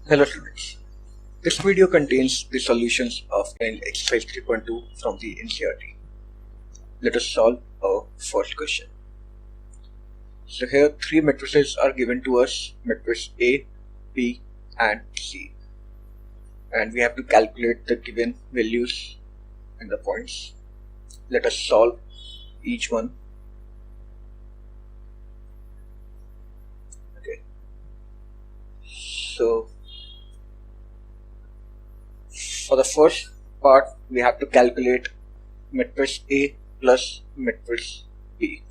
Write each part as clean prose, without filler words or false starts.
Hello students, this video contains the solutions of an exercise 3.2 from the NCERT. Let us solve our first question. So here three matrices are given to us, matrix A, B and C, and we have to calculate the given values and the points. Let us solve each one. Okay, so for the first part we have to calculate matrix A plus matrix B.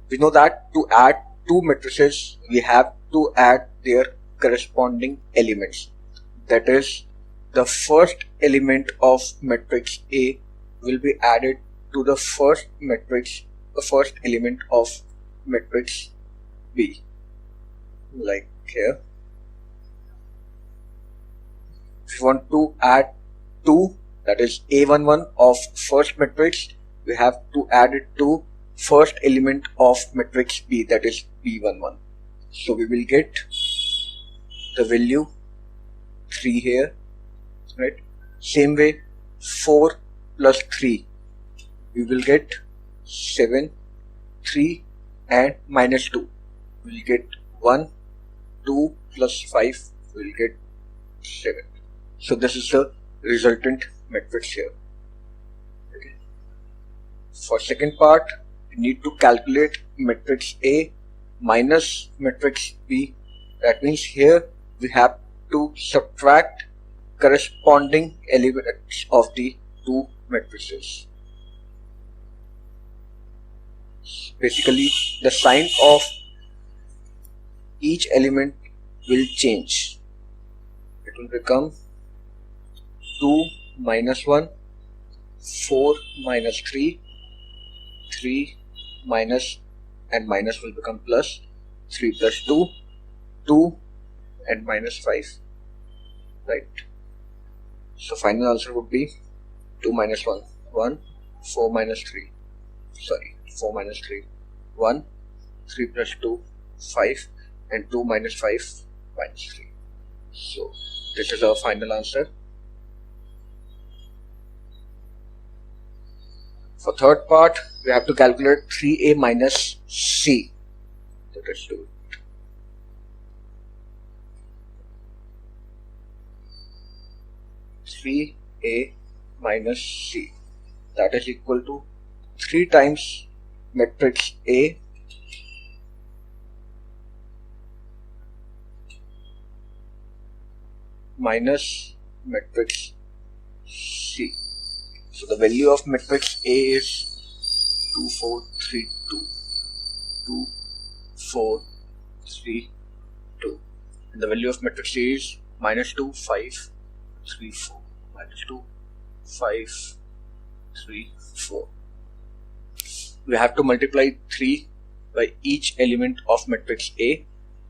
We know that to add two matrices, we have to add their corresponding elements. That is, the first element of matrix A will be added to the first element of matrix B. Like here, if we want to add 2, that is A11 of first matrix, we have to add it to first element of matrix B, that is B11. So we will get the value 3 here, right? Same way 4 plus 3, we will get 7, 3 and minus 2, we will get 1, 2 plus 5, we will get 7. So this is the resultant matrix here. Okay. For second part, we need to calculate matrix A minus matrix B. That means here we have to subtract corresponding elements of the two matrices. Basically, the sign of each element will change. It will become 2 minus 1, 4 minus 3, 3 minus and minus will become plus, 3 plus 2, 2 and minus 5, right? So final answer would be 2 minus 1, 1, 4 minus 3, 4 minus 3, 1, 3 plus 2, 5 and 2 minus 5, minus 3. So this is our final answer. For third part, we have to calculate 3A minus C. So let's do it. A minus C, that is equal to 3 times matrix A minus matrix C. So the value of matrix A is 2, 4, 3, 2, 2, 4, 3, 2, and the value of matrix C is minus 2, 5, 3, 4, minus 2, 5, 3, 4. We have to multiply 3 by each element of matrix A.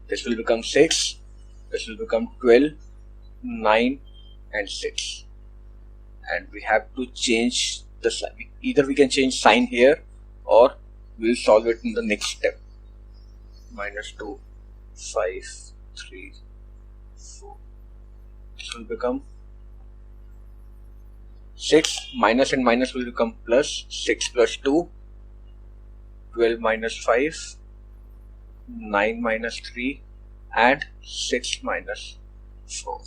This will become 6, this will become 12, 9 and 6. And we have to change the sign. Either we can change sign here or we will solve it in the next step. Minus 2, 5, 3, 4. This will become 6, minus and minus will become plus, 6 plus 2, 12 minus 5, 9 minus 3 and 6 minus 4.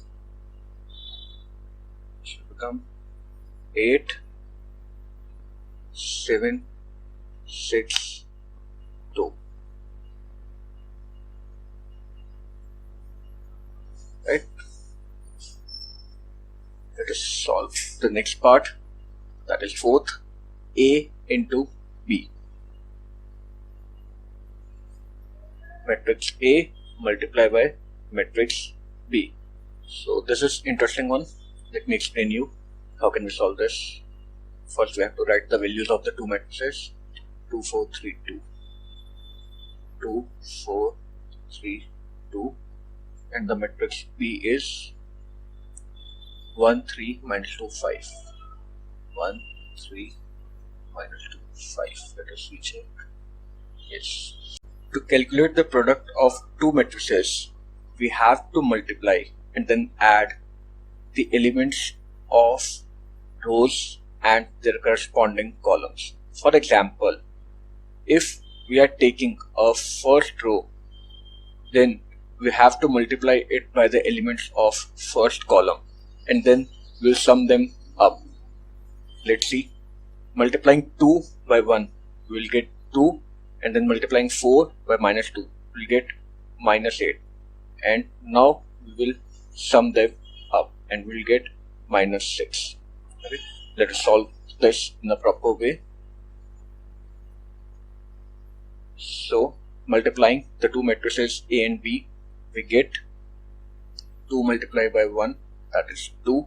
This will become 8, 7, 6, 2. Right? Let us solve the next part, that is fourth, A into B. Matrix A multiply by matrix B. So this is interesting one. Let me explain you how can we solve this. First we have to write the values of the two matrices, 2, 4, 3, 2, 2, 4, 3, 2, and the matrix B is 1, 3, minus 2, 5, 1, 3, minus 2, 5. Let us recheck. Yes. To calculate the product of two matrices, we have to multiply and then add the elements of rows and their corresponding columns. For example, if we are taking a first row, then we have to multiply it by the elements of first column and then we'll sum them up. Let's see. Multiplying 2 by 1, we'll get 2, and then multiplying 4 by minus 2, we'll get minus 8. And now we will sum them up and we'll get minus 6. Okay. Let us solve this in a proper way. So, multiplying the two matrices A and B, we get 2 multiplied by 1, that is 2.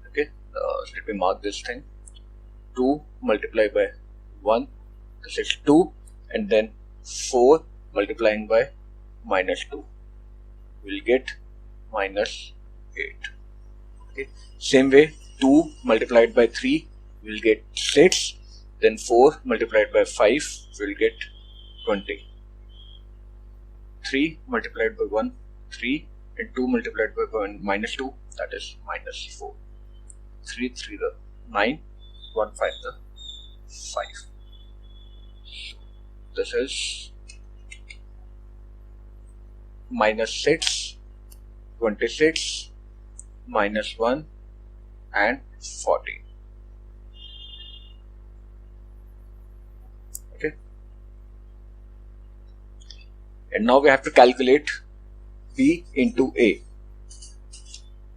Okay, let me mark this thing. 2 multiplied by 1, this is 2, and then 4 multiplying by minus 2, we'll get minus 8. Okay. Same way, 2 multiplied by 3, we'll get 6, then 4 multiplied by 5, we'll get 20. 3 multiplied by 1, 3, and 2 multiplied by 1, minus 2, that is minus 4. 3 3 the 9, 1 5 the 5. So this is minus 6, 26, minus 1, and 40. Okay. And now we have to calculate B into A.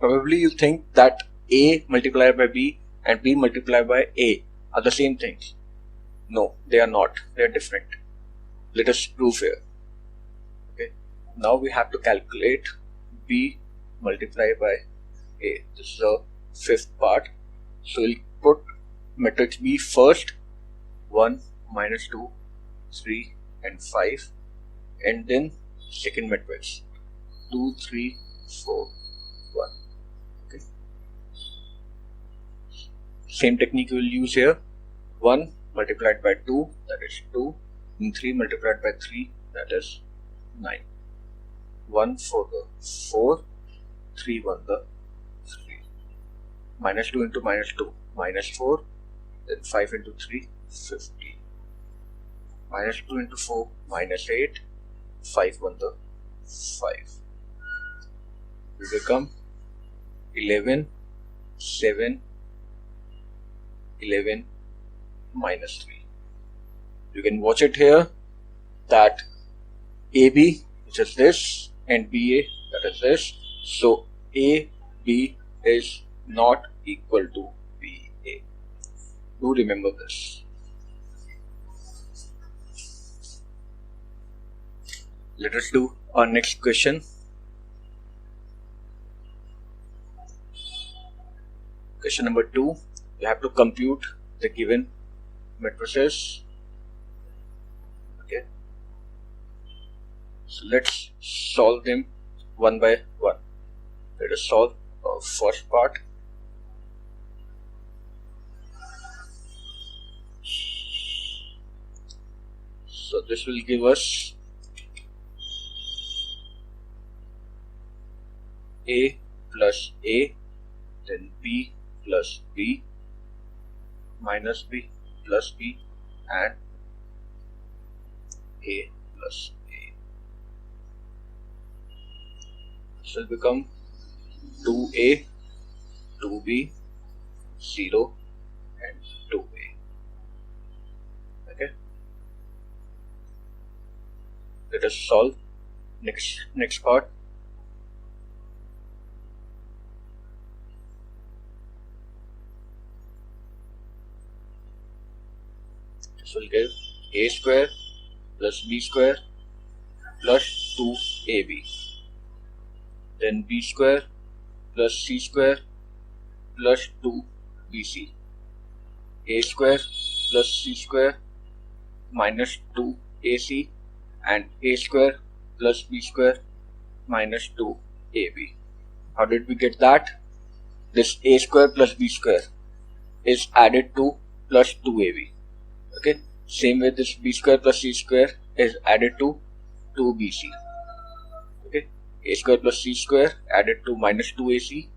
Probably you think that A multiplied by B and B multiplied by A are the same things. No, they are not. They are different. Let us prove here. Okay. Now we have to calculate B multiplied by A. This is the fifth part. So we'll put matrix B first. 1, minus 2, 3, and 5. And then second matrix. 2, 3, 4, 1. Okay. Same technique we will use here. 1 multiplied by 2, that is 2. And 3 multiplied by 3, that is 9. 1 for the 4, 3 1 the 3. Minus 2 into minus 2, minus 4. Then 5 into 3, 50. Minus 2 into 4, minus 8. 5 1 the 5. We become 11, 7, 11, minus 3. You can watch it here that AB, which is this, and BA, that is this. So AB is not equal to BA. Do remember this. Let us do our next question. Question number 2. You have to compute the given matrices. Okay. So let's solve them one by one. Let us solve our first part. So this will give us A plus A, then B plus B, minus B plus B, and A plus A. This will become 2A, 2B, 0, and 2A. Okay. Let us solve next part. This will give A square plus B square plus 2AB. Then B square plus C square plus 2BC. A square plus C square minus 2AC, and A square plus B square minus 2AB. How did we get that? This A square plus B square is added to plus 2AB. Okay. Same way, this B square plus C square is added to 2bc. Okay, a square plus c square added to minus 2ac,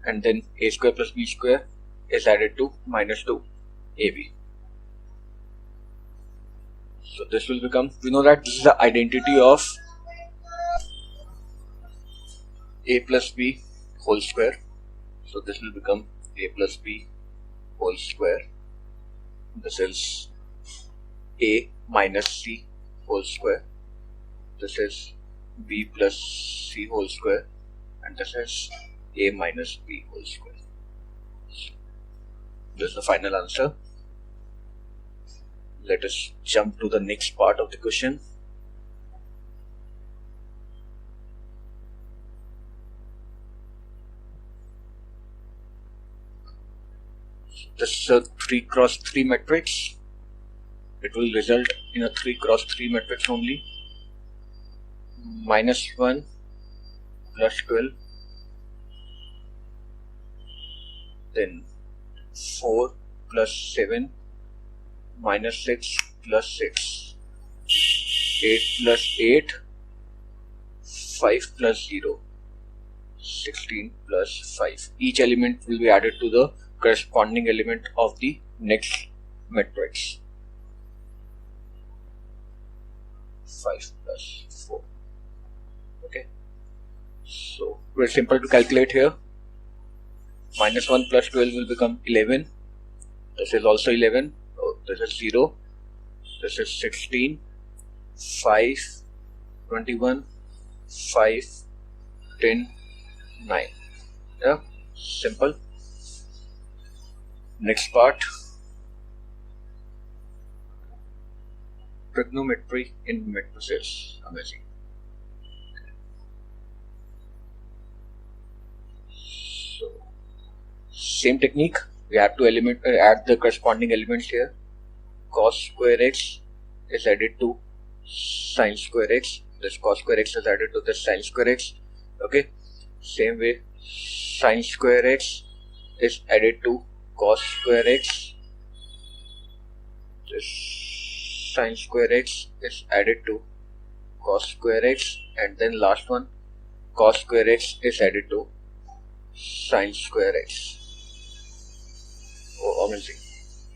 and then a square plus b square is added to minus 2ab. So this will become, we know that this is the identity of a plus b whole square. So this will become a plus b whole square. This is a minus c whole square. This is b plus c whole square, and this is a minus b whole square. This is the final answer. Let us jump to the next part of the question. This is a 3 cross 3 matrix. It will result in a 3 cross 3 matrix only. Minus 1 plus 12, then 4 plus 7, minus 6 plus 6, 8 plus 8, 5 plus 0, 16 plus 5. Each element will be added to the corresponding element of the next matrix. 5 plus 4. Okay, so very simple to calculate here. Minus 1 plus 12 will become 11. This is also 11. Oh, this is 0. This is 16. 5, 21, 5, 10, 9. Yeah, simple. Next part, trigonometry in matrices. Amazing. So, same technique. We have to add the corresponding elements here. Cos square x is added to sin square x. This cos square x is added to the sin square x. Okay. Same way, sin square x is added to cos square x. This sin square x is added to cos square x, and then last one, cos square x is added to sin square x. Oh, amazing.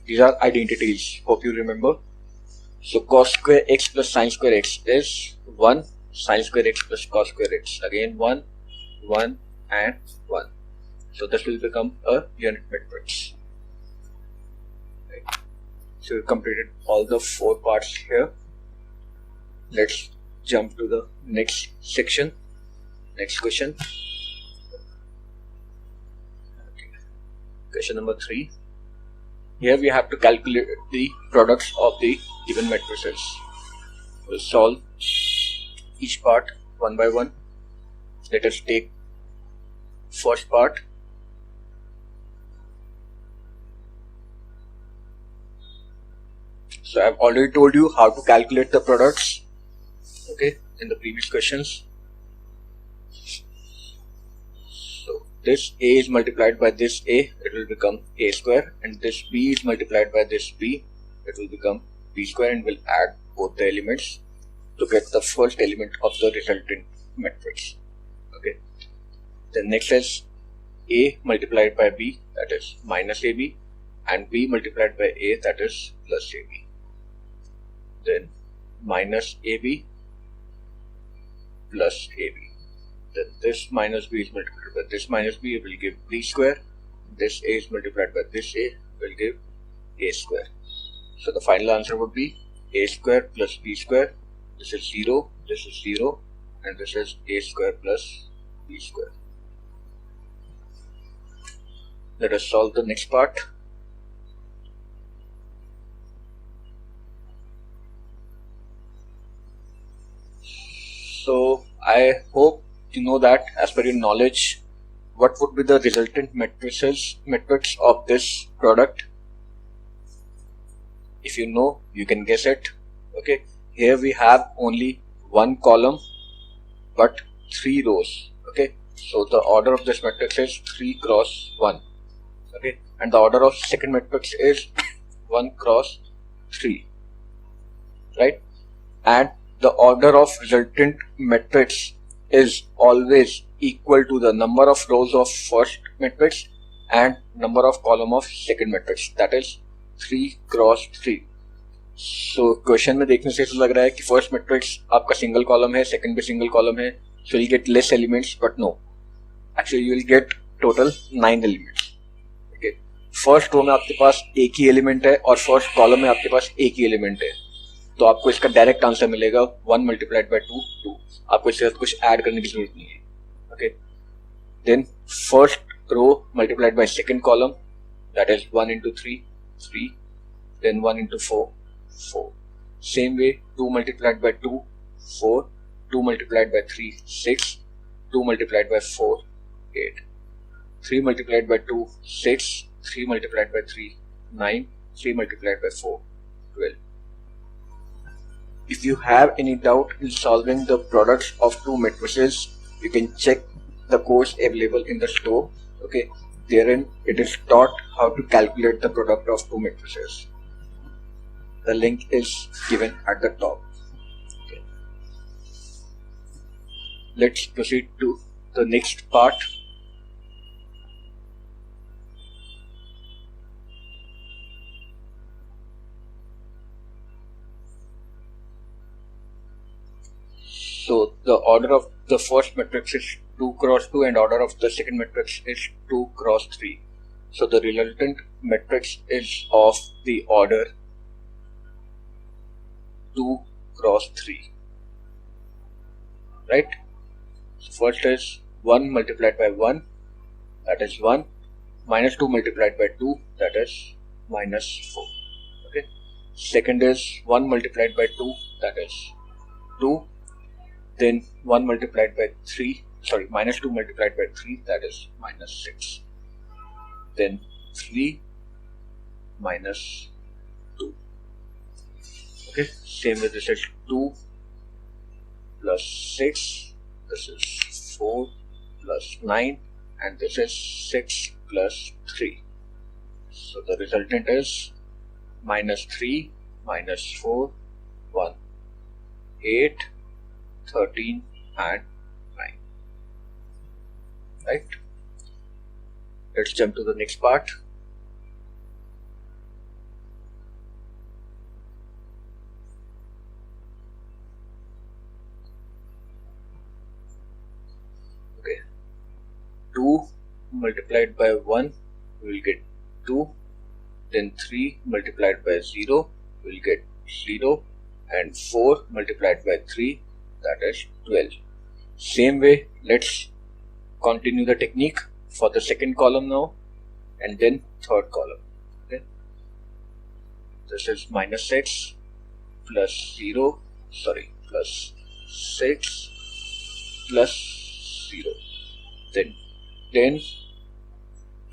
These are identities. Hope you remember. So cos square x plus sin square x is 1, sin square x plus cos square x. Again 1, 1 and 1. So this will become a unit matrix. Right. So we completed all the 4 parts here. Let's jump to the next section. Next question. Okay. Question number 3. Here we have to calculate the products of the given matrices. We'll solve each part one by one. Let us take first part. So I have already told you how to calculate the products, okay, in the previous questions. So this A is multiplied by this A, it will become A square, and this B is multiplied by this B, it will become B square, and we'll add both the elements to get the first element of the resultant matrix. Okay. The next is A multiplied by B, that is minus AB, and B multiplied by A, that is plus AB. Then minus AB plus AB. Then this minus B is multiplied by this minus B will give B square. This A is multiplied by this A will give A square. So the final answer would be A square plus B square. This is 0, this is 0, and this is A square plus B square. Let us solve the next part. So I hope you know that as per your knowledge, what would be the resultant matrix of this product. If you know, you can guess it. Okay, here we have only one column but 3 rows. Okay, so the order of this matrix is 3 cross 1. Okay, and the order of second matrix is 1 cross 3. Right? and the order of resultant matrix is always equal to the number of rows of first matrix and number of column of second matrix, that is 3 cross 3. So question में देखने से लग रहा है कि first matrix आपका single column है, second भी सिंगल कॉलम है, so you'll get less elements, but no, actually you will get total 9 elements. Okay, first row में आपके पास एक ही एलिमेंट है और फर्स्ट कॉलम में आपके पास एक ही एलिमेंट है, तो आपको इसका डायरेक्ट आंसर मिलेगा 1 मल्टीप्लाइड बाय 2 2. आपको इसके साथ कुछ ऐड करने की जरूरत नहीं है. Okay, then first row multiplied by second column, that is 1 into 3 3, then 1 into 4 4. Same way 2 multiplied by 2 4, 2 multiplied by 3 6, 2 multiplied by 4 8, 3 multiplied by 2 6, 3 multiplied by 3 9, 3 multiplied by 4 12. If you have any doubt in solving the products of two matrices, you can check the course available in the store. Okay, therein it is taught how to calculate the product of two matrices. The link is given at the top. Okay. Let's proceed to the next part. So the order of the first matrix is 2 cross 2 and order of the second matrix is 2 cross 3. So the resultant matrix is of the order 2 cross 3, right? So first is 1 multiplied by 1, that is 1, minus 2 multiplied by 2, that is minus 4. Okay, second is 1 multiplied by 2, that is 2, then 1 multiplied by 3, sorry, minus 2 multiplied by 3, that is minus 6, then 3 minus 2. Okay, same with this is 2 plus 6, this is 4 plus 9, and this is 6 plus 3. So the resultant is minus 3 minus 4 1 8 13 and 9, right? Let's jump to the next part. Okay, 2 multiplied by 1 we will get 2, then 3 multiplied by 0 we will get 0, and 4 multiplied by 3, that is 12. Same way, let's continue the technique for the second column now and then third column. Okay, this is minus 6 plus 0, sorry, plus 6 plus 0, then 10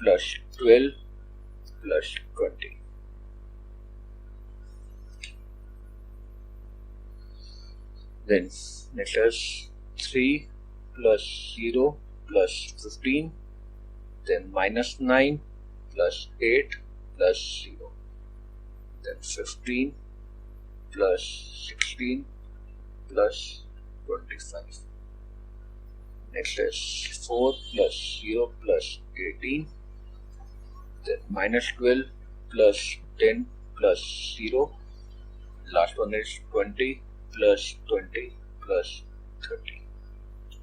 plus 12 plus 20. Then next is 3 plus 0 plus 15, then minus 9 plus 8 plus 0, then 15 plus 16 plus 25. Next is 4 plus 0 plus 18, then minus 12 plus 10 plus 0, last one is 20 plus 20 plus 30.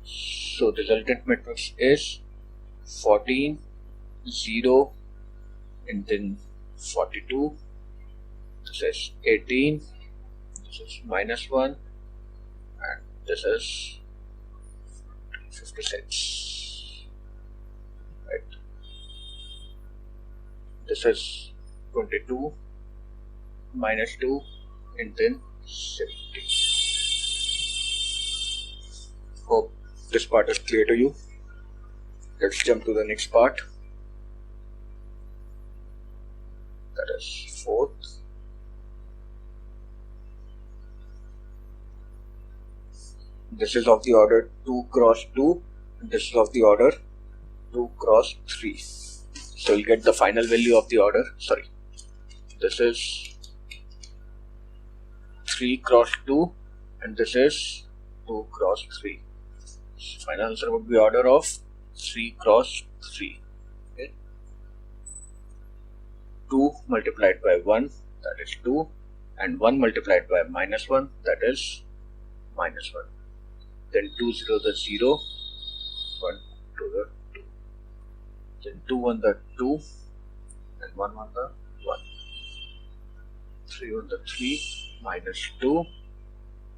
So the resultant matrix is 14 0 and then 42, this is 18, this is minus 1, and this is 56, right? This is 22 minus 2 and then 70. Hope this part is clear to you. Let's jump to the next part, that is fourth. This is of the order 2 cross 2 and this is of the order 2 cross 3. So you'll get the final value of the order, sorry, this is 3 cross 2 and this is 2 cross 3. So final answer would be order of 3 cross 3. Okay. 2 multiplied by 1, that is 2, and 1 multiplied by minus 1, that is minus 1. Then 2 0 the 0, 1 to the 2. Then 2 1 the 2, and 1 1 the 1. 3 1 the 3, minus 2,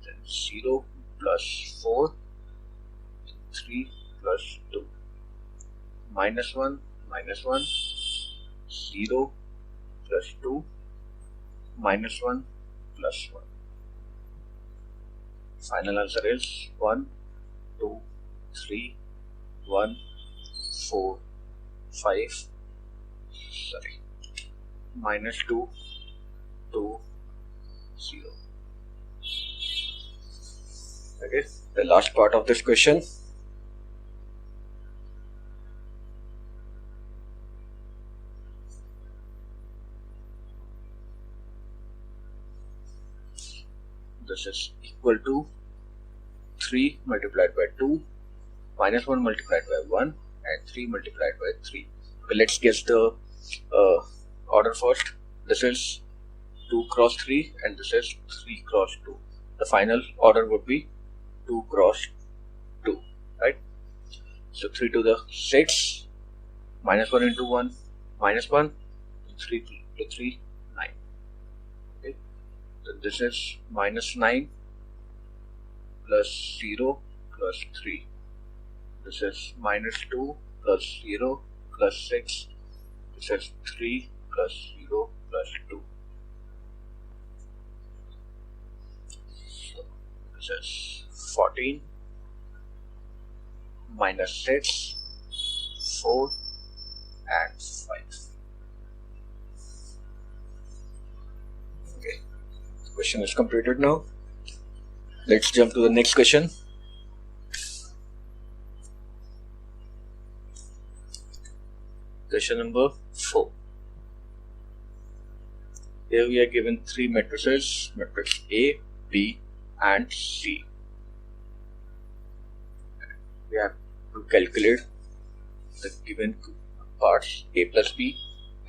then 0 plus 4, 3 plus 2, minus 1, 0 plus 2, minus 1 plus 1. Final answer is 1, 2, 3, 1, 4, 5, minus 2, 2, 0. Okay, the last part of this question. This is equal to 3 multiplied by 2, minus 1 multiplied by 1, and 3 multiplied by 3. Okay, let's guess the order first. This is 2 cross 3 and this is 3 cross 2. The final order would be 2 cross 2, right? So 3 to the 6, minus 1 into 1, minus 1, 3 to 3, 9. Okay. So this is minus 9 plus 0 plus 3. This is minus 2 plus 0 plus 6. This is 3 plus 0 plus 2. So this is 14 minus 6, 4 and 5. Okay, the question is completed now. Let's jump to the next question. Question number 4. Here we are given 3 matrices, matrix A, B and C. We have to calculate the given parts A plus B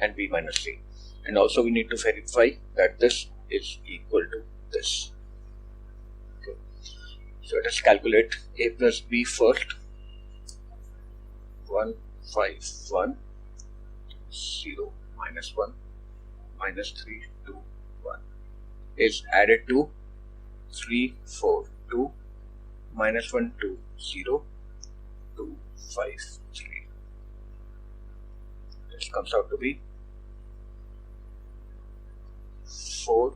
and B minus C. And also we need to verify that this is equal to this. Okay. So let us calculate A plus B first. 1, 5, 1, 0, minus 1, minus 3, 2, 1 is added to 3, 4, 2, minus 1, 2, 0, 2, 5, 3. This comes out to be 4.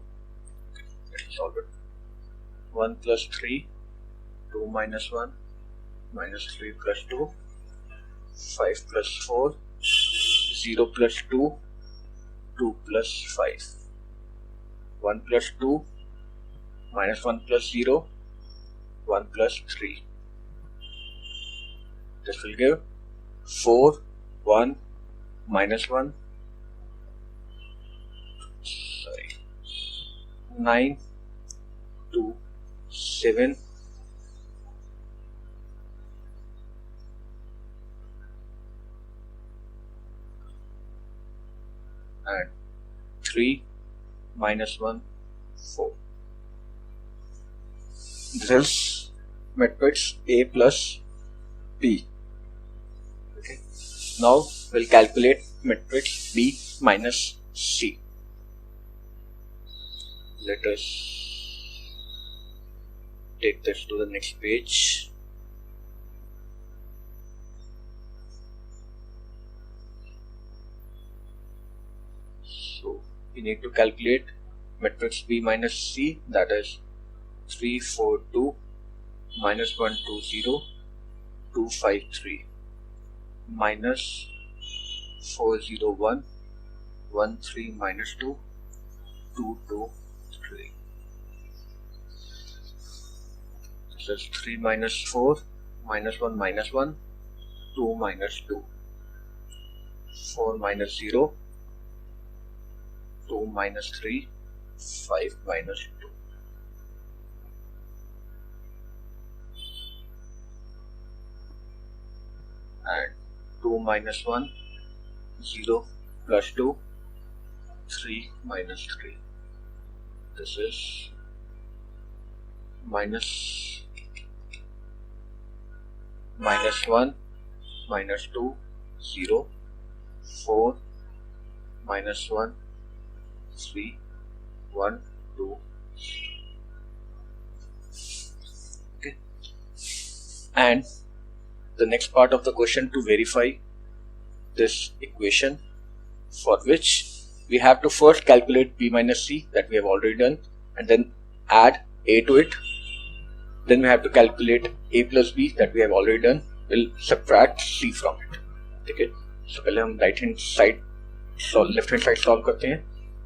Let's solve it. 1 plus 3, 2 minus 1, minus 3 plus 2, 5 plus 4, 0 plus 2, 2 plus 5. 1 plus 2, minus 1 plus 0, 1 plus 3. This will give 4, 1, minus 1, 9, 2, 7, and 3, minus 1, 4. This is matrix A plus B. Okay. Now we'll calculate matrix B minus C. Let us take this to the next page. So we need to calculate matrix B minus C, that is 3, 4, 2, minus 1, 2, 0, 2, 5, 3, minus 4, 0, 1, 1, 3, minus 2, 2, 2, 3. This is 3 minus 4, minus 1, minus 1, 2 minus 2, 4 minus 0, 2 minus 3, 5 minus 2. and 2 minus 1, 0 plus 2, 3 minus 3. This is minus 1, minus 2, 0, 4, minus 1, 3, 1, 2. Okay. And the next part of the question, to verify this equation, for which we have to first calculate b minus c, that we have already done, and then add a to it. Then we have to calculate a plus b, that we have already done. We'll subtract c from it. Okay. So पहले हम left hand side solve करते हैं,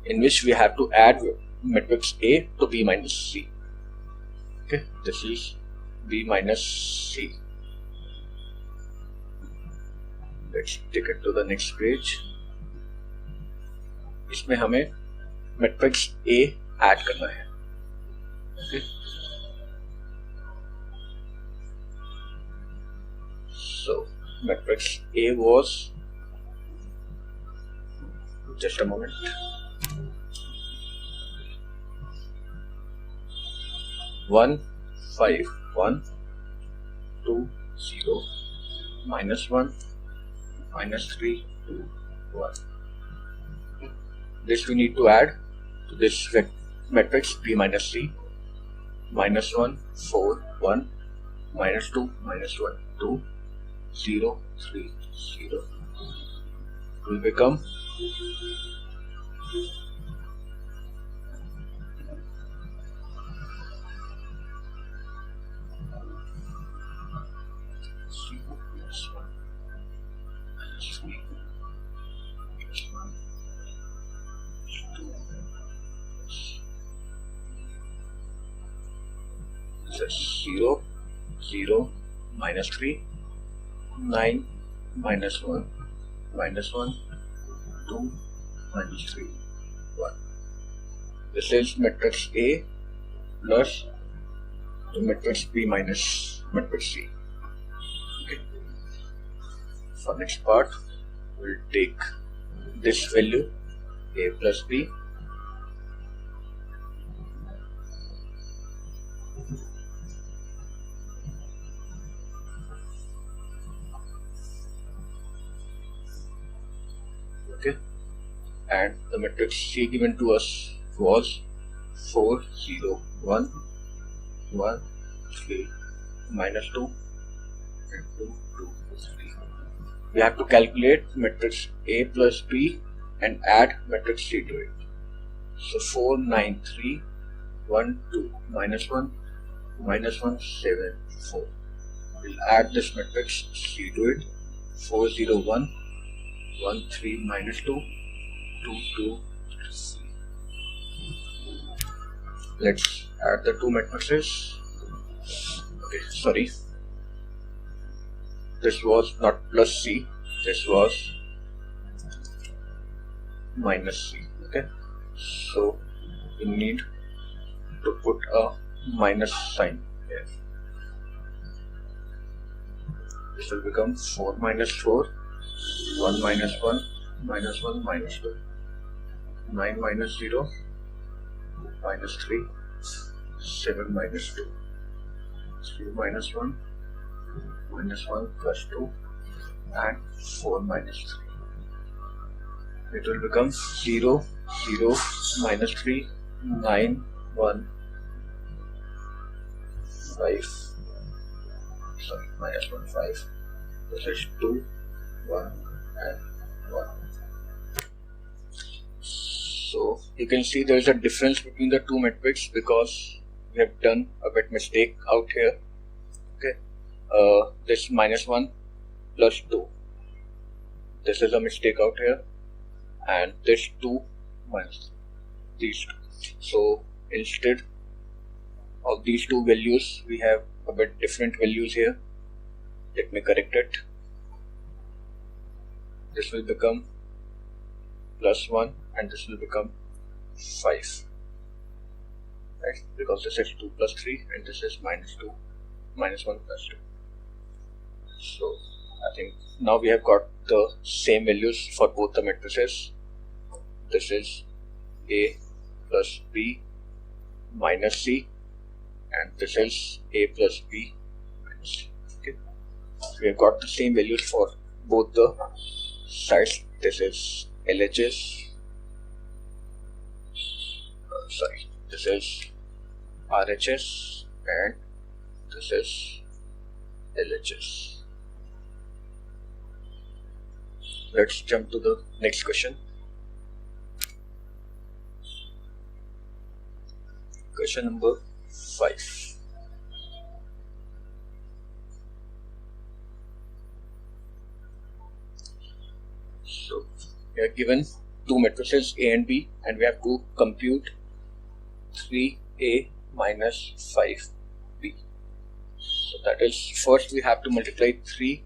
in which we have to add matrix A to b minus c. Okay, this is b minus c. Let's take it to the next page. इसमें हमें matrix A add करना है. Okay. So matrix A was, just a moment, one, 5, 1, 2, 0, minus 1, minus 3, 2, 1. This we need to add to this matrix B minus C. Minus 1, 4, 1, minus 2, minus 1, 2, 0, 3, 0. It will become 0, 0, minus 3, 9, minus 1, minus 1, 2, minus 3, 1. This is matrix A plus the matrix B minus matrix C. Okay. For next part, we'll take this value A plus B, okay, and the matrix C given to us was 4, 0, 1, 1, 3, minus 2, and 2, 2, 3. We have to calculate matrix A plus B and add matrix C to it. So 4, 9, 3, 1, 2, minus 1, minus 1, 7, 4. We'll add this matrix C to it. 4, 0, 1, 1, 3, minus 2, 2, 2, 3. Let's add the two matrices. Okay, sorry. This was not plus C, this was minus C. Okay, so we need to put a minus sign here. This will become 4 minus 4, 1 minus 1, minus 1, minus 2, 9 minus 0, minus 3, 7 minus 2, 3 minus 1, minus 1 plus 2, and 4 minus 3. It will become 0, 0, minus 3, 9, 1, 5, sorry, minus 1, 5. This is 2, 1, and 1. So you can see there is a difference between the two matrices because we have done a bit mistake out here. Okay, this minus 1 plus 2, this is a mistake out here, and this 2 minus these two. So instead of these two values, we have a bit different values here. Let me correct it. This will become plus 1 and this will become 5, right? Because this is 2 plus 3 and this is minus 2, minus 1 plus 2. So I think now we have got the same values for both the matrices. This is A plus B minus C, and this is A plus B minus C. Okay, we have got the same values for both the sides. This is LHS. This is RHS, and this is LHS. Let's jump to the next question. Question number 5. So we are given two matrices A and B, and we have to compute 3A minus 5B. So that is, first we have to multiply 3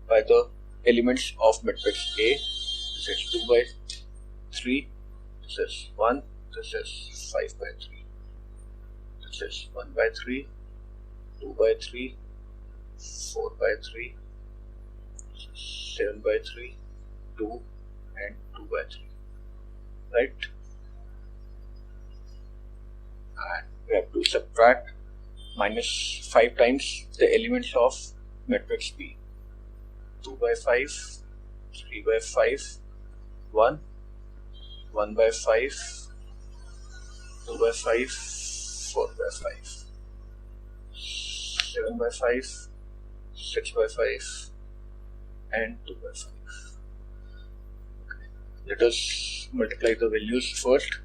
by the elements of matrix A. This is 2 by 3, this is 1, this is 5 by 3, this is 1 by 3, 2 by 3, 4 by 3, 7 by 3, 2 and 2 by 3, right? And we have to subtract minus 5 times the elements of matrix B. 2 by 5, 3 by 5, 1, 1 by 5, 2 by 5, 4 by 5, 7 by 5, 6 by 5 and 2 by 5. Okay. Let us multiply the values first.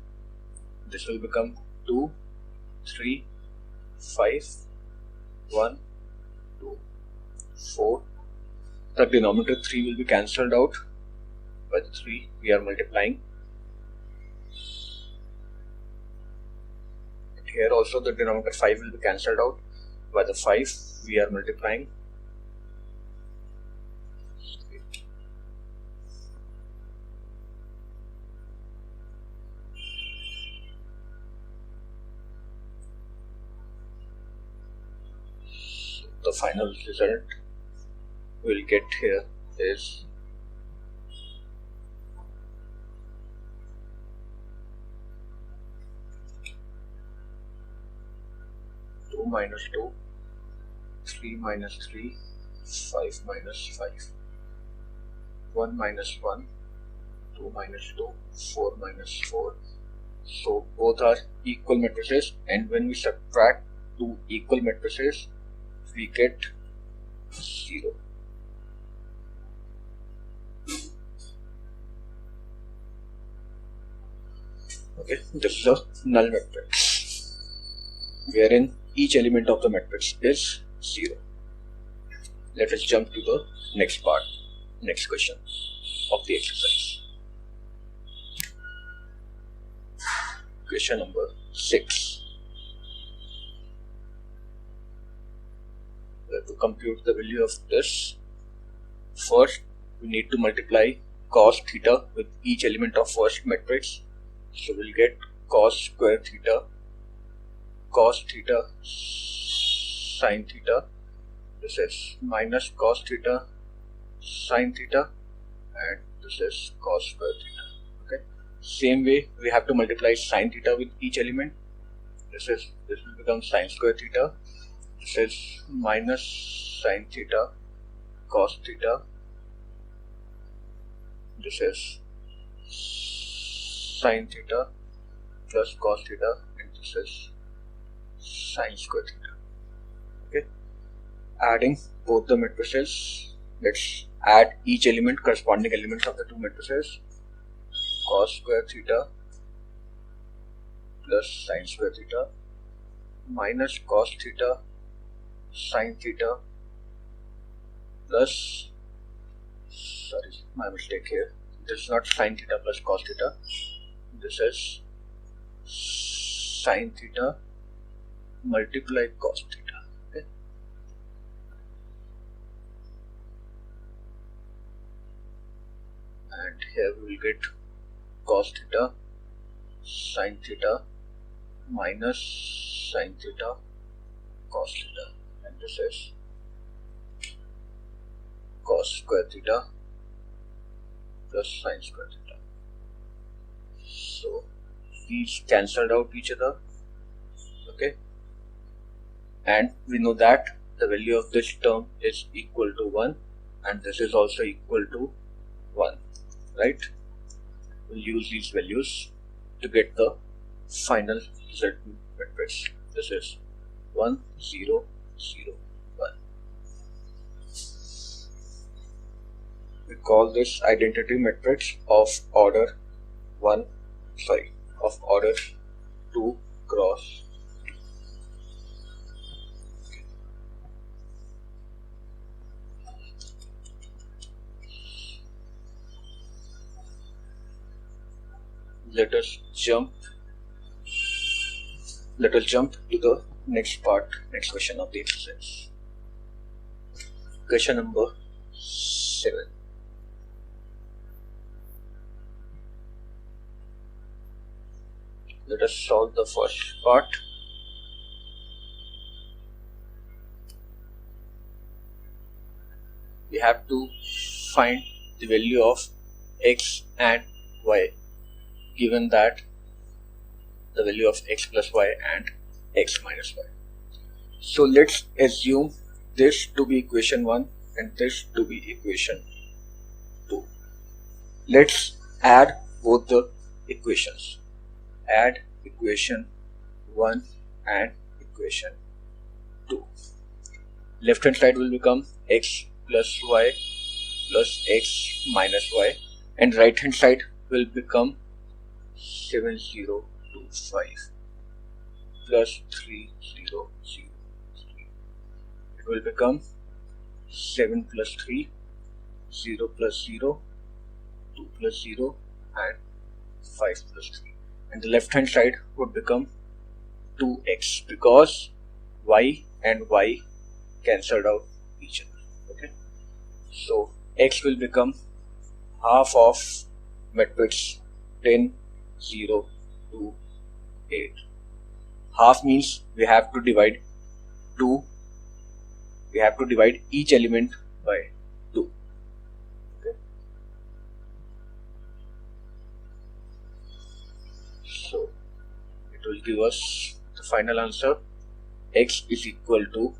This will become 2, 3, 5, 1, 2, 4. The denominator 3 will be cancelled out by the 3 we are multiplying. And here also the denominator 5 will be cancelled out by the 5 we are multiplying. So the final result we'll get here is 2 minus 2, 3 minus 3, 5 minus 5, 1 minus 1, 2 minus 2, 4 minus 4. So both are equal matrices, and when we subtract two equal matrices, we get 0. Okay, this is a null matrix wherein each element of the matrix is 0. Let us jump to the next part, next question of the exercise. Question number 6. We have to compute the value of this. First, we need to multiply cos theta with each element of first matrix. So we'll get cos square theta, cos theta, sin theta. This is minus cos theta, sin theta, and this is cos square theta. Okay. Same way, we have to multiply sin theta with each element. This will become sin square theta. This is minus sin theta, cos theta. This is sin theta plus cos theta, and this is sin square theta. Okay. Adding both the matrices, let's add each element, corresponding elements of the two matrices. Cos square theta plus sin square theta minus cos theta sin theta plus, sorry, my mistake here, this is not sin theta plus cos theta, this is sin theta multiply cos theta. Okay. And here we will get cos theta sin theta minus sin theta cos theta, and this is cos square theta plus sin square theta. So these cancelled out each other, okay, and we know that the value of this term is equal to 1 and this is also equal to 1, right? We'll use these values to get the final result matrix. This is 1 0 0 1. We call this identity matrix of order 2 cross 2. Let us jump to the next question of the exercise. Question number 7. Let us solve the first part. We have to find the value of x and y, given that the value of x plus y and x minus y. So let's assume this to be equation 1 and this to be equation 2. Let's add both the equations. Add equation 1 and equation 2. Left hand side will become x plus y plus x minus y, and right hand side will become 7025 plus 3003. It will become 7 plus 3, 0 plus 0, 2 plus 0 and 5 plus 3. And the left hand side would become 2x because y and y cancelled out each other. Okay, so x will become half of matrix 10 0 2 8. Half means we have to divide each element by 2. Okay, so it will give us the final answer. X is equal to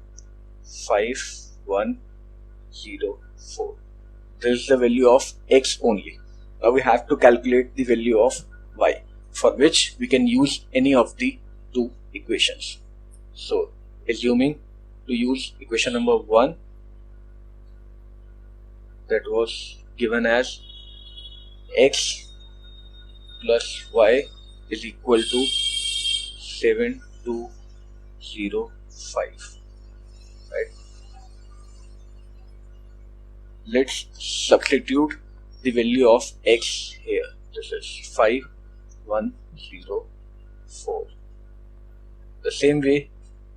5104. This is the value of x only. Now we have to calculate the value of y, for which we can use any of the two equations. So assuming to use equation number 1, that was given as x plus y is equal to 7205, right? Let's substitute the value of x here. This is 5104. The same way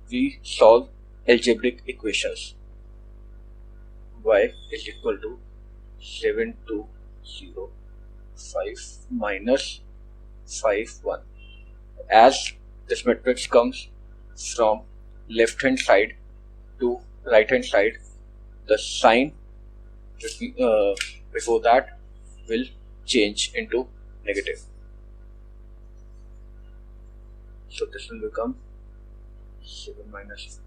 we solve algebraic equations. Y is equal to 7205 minus 51. As this matrix comes from left hand side to right hand side, the sign before that will change into negative. So this will become 7 minus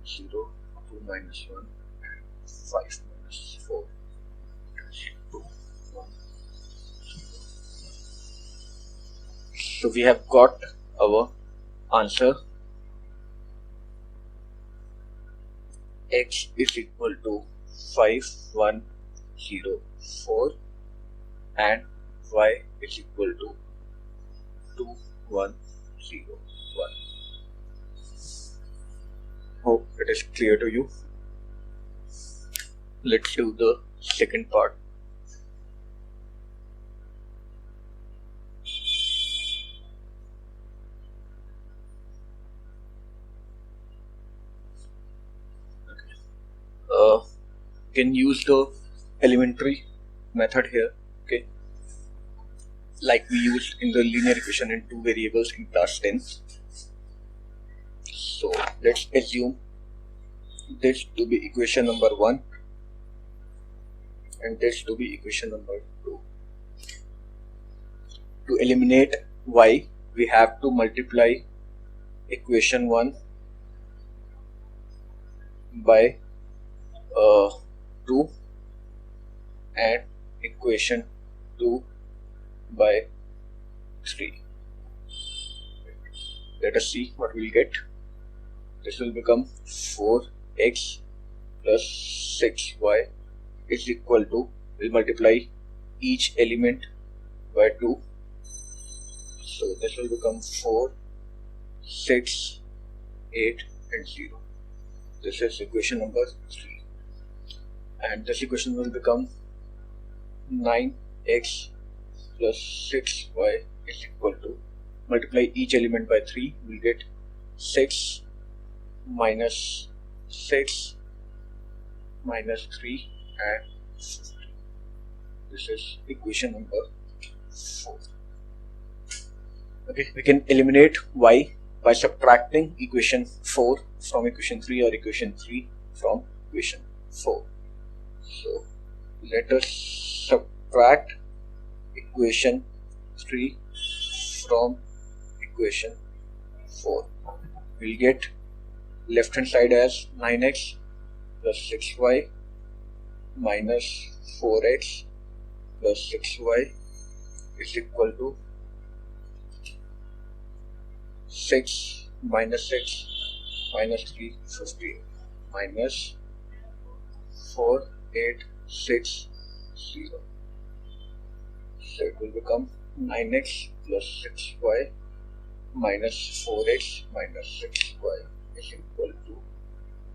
0, 2 minus 1 and 5 minus 4. 2, 1, 0. So we have got our answer. X is equal to 5104 and y is equal to 2101. Hope it is clear to you. Let's do the second part. Can use the elementary method here, okay, like we used in the linear equation in two variables in class 10. So let's assume this to be equation number 1 and this to be equation number 2. To eliminate y, we have to multiply equation 1 by 2 and equation 2 by 3. Let us see what we'll get. This will become 4x plus 6y is equal to, we'll multiply each element by 2. So this will become 4, 6, 8 and 0. This is equation number 3. And this equation will become 9x plus 6y is equal to, multiply each element by 3, we'll get 6 minus 6 minus 3 and 50. This is equation number 4. Okay, we can eliminate y by subtracting equation 4 from equation 3 or equation 3 from equation 4. So let us subtract equation 3 from equation 4. We'll get left hand side as 9x plus 6y minus 4x plus 6y is equal to 6 minus 6 minus 3, 15 minus 4, 8, 6, 0. So it will become 9x plus 6y minus 4x minus 6y is equal to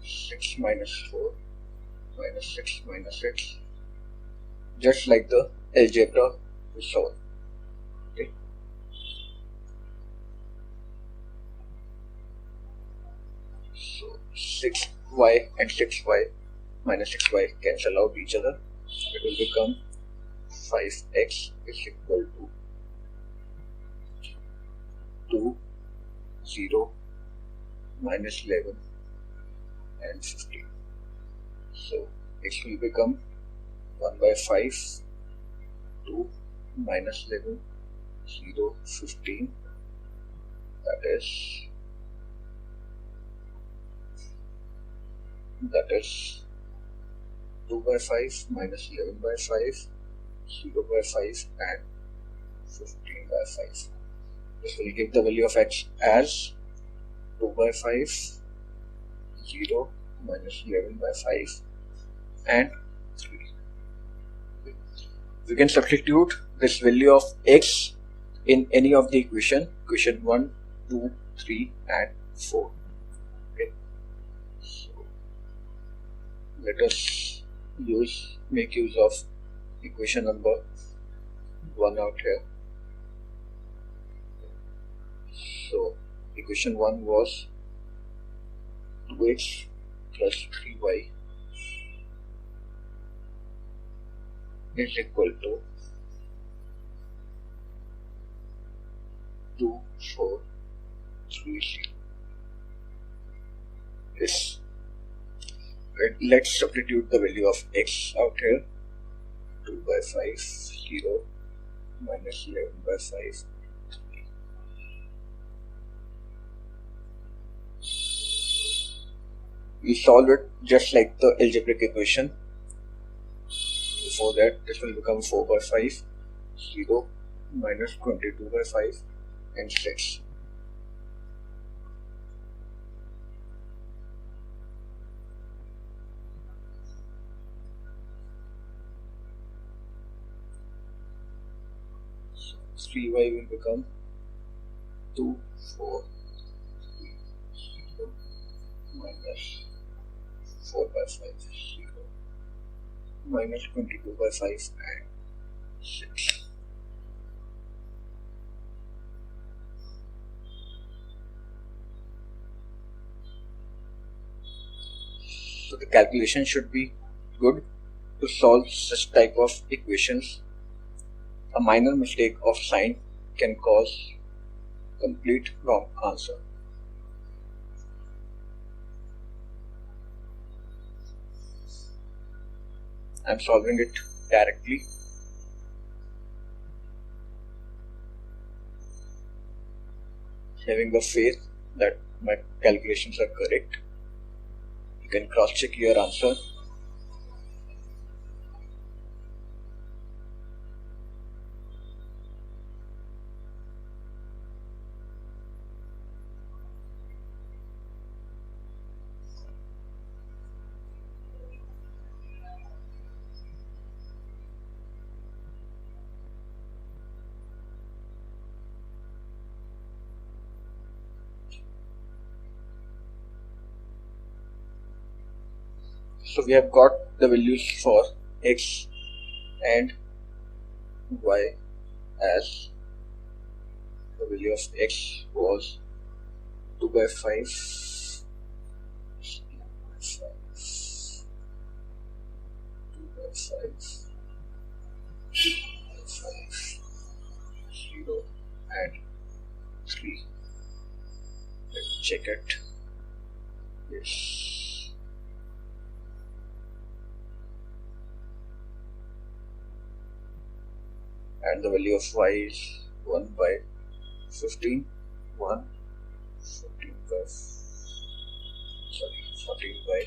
6 minus 4 minus 6 minus 6, just like the algebra we saw. Okay. So 6y and 6y minus 6y cancel out each other. It will become 5x is equal to 2, 0, minus 11 and 15. So x will become 1 by 5, 2 minus 11, 0, 15. That is 2 by 5 minus 11 by 5, 0 by 5 and 15 by 5. This will give the value of x as 2 by 5, 0 minus 11 by 5 and 3. We can substitute this value of x in any of the equation 1, 2, 3 and 4. Okay. So let us make use of equation number 1 out here. So equation 1 was 2x plus 3y is equal to 2, 4, 3, 0. This. Let's substitute the value of x out here. 2 by 5, 0 minus 11 by 5. We solve it just like the algebraic equation. Before that, this will become 4 by 5, 0 minus 22 by 5 and 6. So 3y will become 2, 4, 3, 0 minus 4 by 5, 0 minus 22 by 5 and 6. So the calculation should be good to solve such type of equations. A minor mistake of sign can cause complete wrong answer. I'm solving it directly. Having the faith that my calculations are correct, you can cross check your answer. So we have got the values for x and y, as the value of x was 2 by 5, 2 by 5, 0 and 3. Let's check it. Yes. And the value of y is 1 by 15, 1, 14 by, 14 by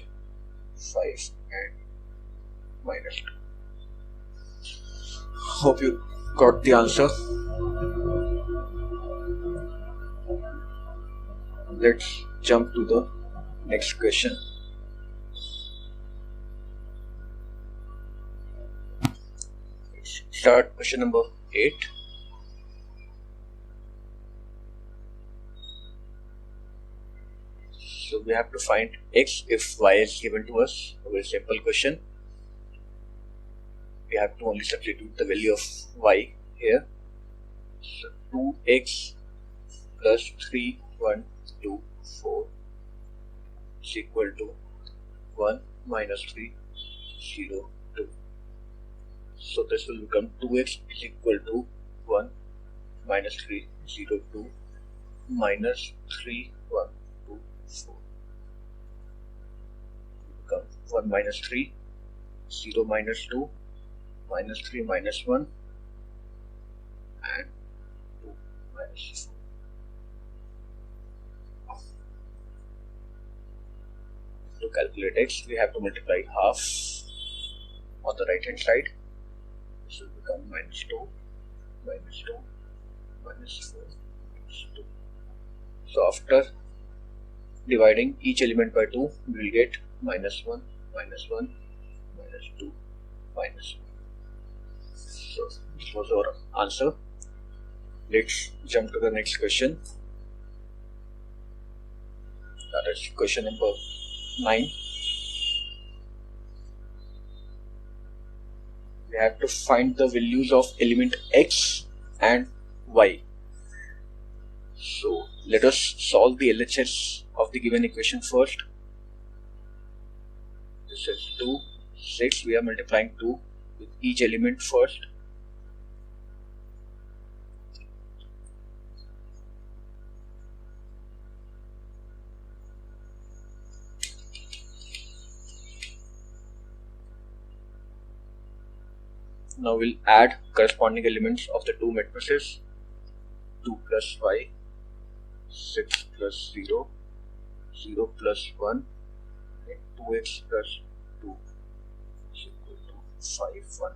5 and minus 2. Hope you got the answer. Let's jump to the next question. Let's start question number 8. So we have to find x if y is given to us. A very simple question. We have to only substitute the value of y here. So 2x plus 3, 1, 2, 4 is equal to 1 minus 3, 0, 2. So this will become 2x is equal to 1 minus 3, 0, 2 minus 3, 1, 2, 4. Become 1 minus 3, 0 minus 2, minus 3 minus 1 and 2 minus 4. To calculate x, we have to multiply half on the right hand side. This will become minus 2, minus 2, minus 4, minus 2. So after dividing each element by 2, we will get minus 1, minus 1, minus 2, minus 1. So this was our answer. Let's jump to the next question. That is question number 9. We have to find the values of element x and y. So let us solve the LHS of the given equation first. This is 2, 6. We are multiplying 2 with each element first. Now we'll add corresponding elements of the two matrices. 2 plus y, 6 plus 0, 0 plus 1, and 2x plus 2 is equal to 5, 1,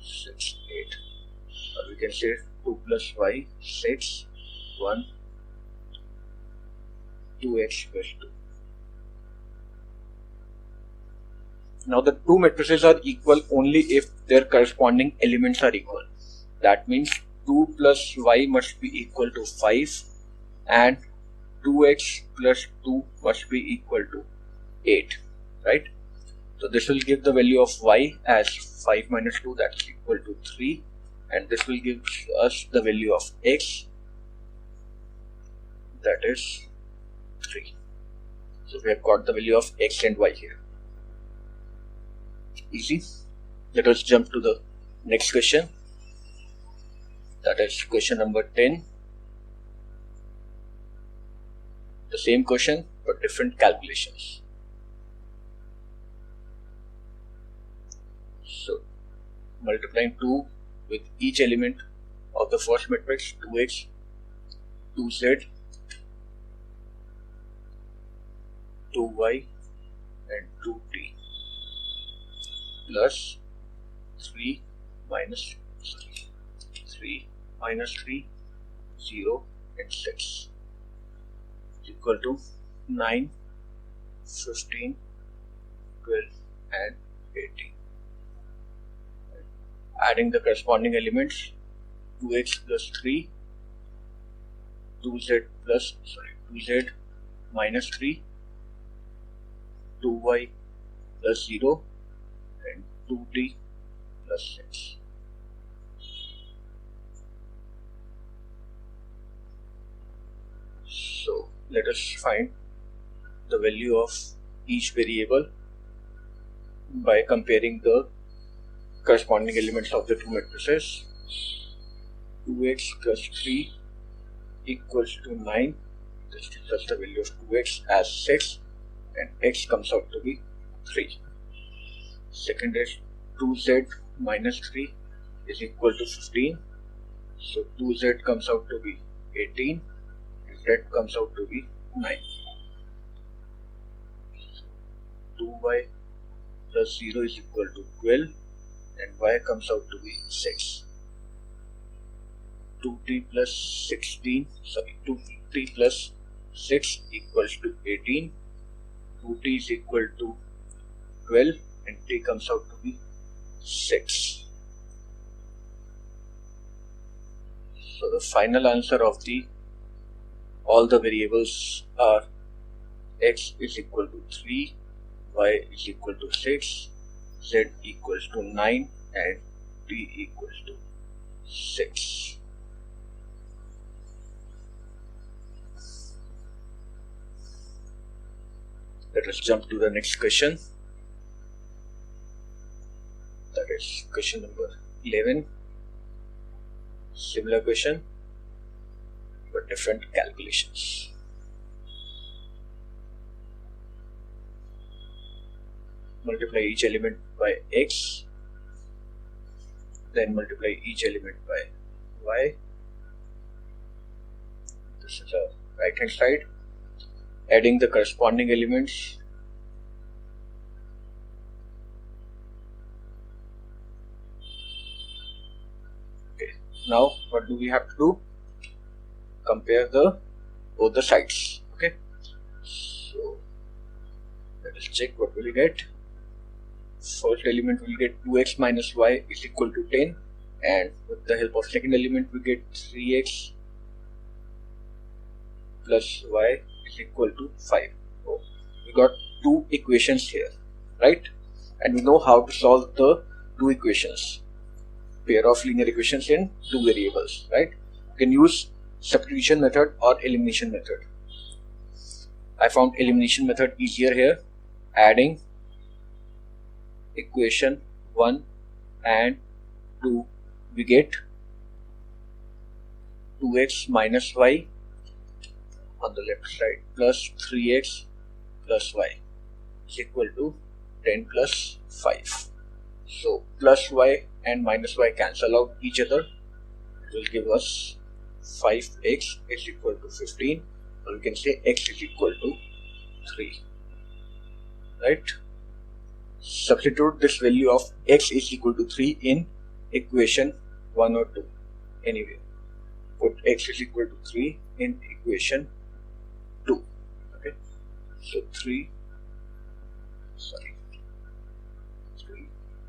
6, 8. Or we can say 2 plus y, 6, 1, 2x plus 2. Now the two matrices are equal only if their corresponding elements are equal. That means 2 plus y must be equal to 5 and 2x plus 2 must be equal to 8, right? So this will give the value of y as 5 minus 2, that is equal to 3, and this will give us the value of x, that is 3. So we have got the value of x and y here. Easy. Let us jump to the next question. That is question number 10. The same question but different calculations. So multiplying 2 with each element of the first matrix, 2x, 2z, 2y and 2t plus 3 minus 3 minus 3, 0 and 6 is equal to 9, 15, 12 and 18. Adding the corresponding elements, 2x plus 3, 2z minus 3, 2y plus 0 and 2t plus 6. So let us find the value of each variable by comparing the corresponding elements of the two matrices. 2x plus 3 equals to 9. This gives us the value of 2x as 6 and x comes out to be 3. Second is 2z minus 3 is equal to 15. So 2z comes out to be 18 and z comes out to be 9. 2y plus 0 is equal to 12 and y comes out to be 6. 2t plus 6 equals to 18. 2t is equal to 12 and t comes out to be 6. So the final answer of all the variables are x is equal to 3, y is equal to 6, z equals to 9 and t equals to 6. Let us jump to the next question. That is question number 11. Similar question but different calculations. Multiply each element by x, then multiply each element by y. This is the right hand side. Adding the corresponding elements, okay. Now what do we have to do? Compare both the sides. Okay, so let us check what will we get. First element will get 2x minus y is equal to 10, and with the help of second element we get 3x plus y is equal to 5. Oh, we got two equations here, right? And we know how to solve the two equations, pair of linear equations in two variables, right? You can use substitution method or elimination method. I found elimination method easier here. Adding equation 1 and 2, we get 2x minus y on the left side plus 3x plus y is equal to 10 plus 5. So plus y and minus y cancel out each other. It will give us 5x is equal to 15, or we can say x is equal to 3, right? Substitute this value of x is equal to 3 in equation 1 or 2. Anyway, put x is equal to 3 in equation 2. Okay, so 3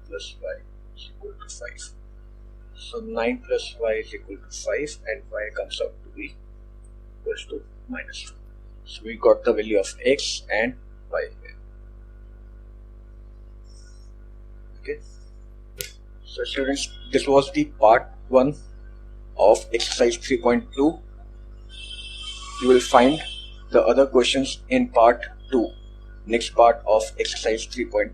plus y is equal to 5. So 9 plus y is equal to 5 and y comes out to be equals to minus 2. So we got the value of x and y here. Okay, so students, this was the part 1 of exercise 3.2. You will find the other questions in part 2, next part of exercise 3.2.